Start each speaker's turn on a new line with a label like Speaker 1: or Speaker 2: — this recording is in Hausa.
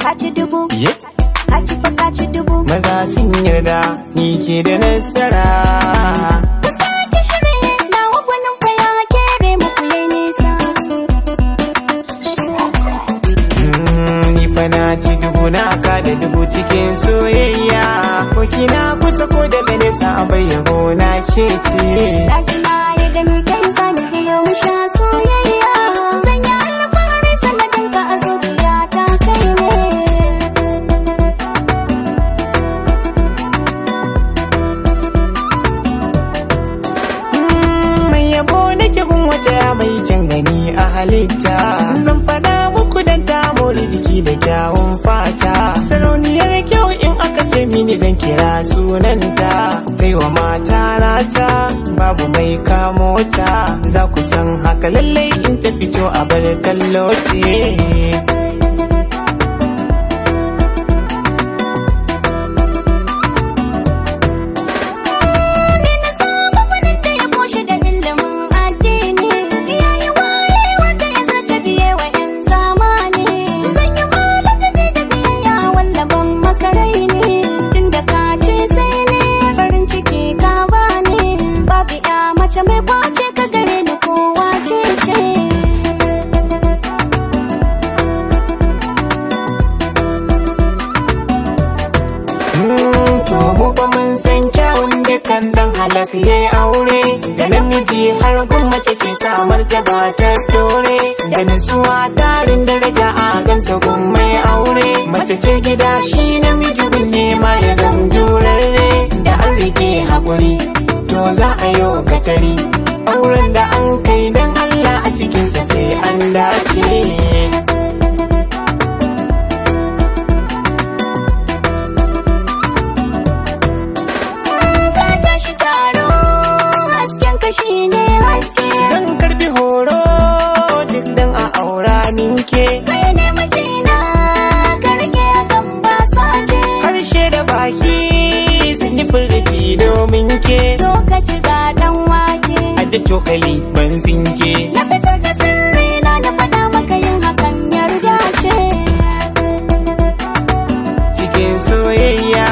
Speaker 1: kaci dubu, kaci fa kaci dubu.
Speaker 2: Maza sun yarda ni ke da nasara.
Speaker 1: Ku sake shiri nawa gwanin fa ya kere muku yayi nisa.
Speaker 2: Ni fa na ci dubu na ka da dubu cikin soyayya. Ko kina kusa ko daga nesa a bar yabo na ke ce.
Speaker 1: Daji na ya gani kai zani biyo mu sha soyayya. Zan yi alfahari sanadin ka a zuciya ta kai ne.
Speaker 2: Mai yabo nake gun wata mai kyan gani a halitta. Zan fada muku dan ta mori jiki da kyawun fata. Sarauniyar kyau in aka ce mini zan kira sunanta. Taiwa mata rata babu mai kamo ta. Za ku san haka lallai in ta fito a bar kallo ce.
Speaker 1: Mai kwace ka gare ni kowa ce ce.
Speaker 2: To mu ba mun san kyawun dukan dan halak yayi aure. Da namiji har gun mace ke samar ta ba ta dore. Da nutsuwa tarin daraja a gansa gun mai aure. Mace ce gida shi namiji bin nema ya zam jurarre. Da an rike haƙuri to za a yi katari. Auren da an kai dan Allah a cikinsa sai an dace.
Speaker 1: Ka tashi taro hasken ka shine haske.
Speaker 2: Zan karbi horo duk dan a aura ninke.
Speaker 1: Kai ne mijina ka rike hakan ba sake.
Speaker 2: Harshe da baki sun yi furci domin ke.
Speaker 1: So ka ci dan wake.
Speaker 2: Aje cokali ban sinke.
Speaker 1: Na fitar da sirri na faɗa maka yin hakan yarda ce.
Speaker 2: Cikin soyayya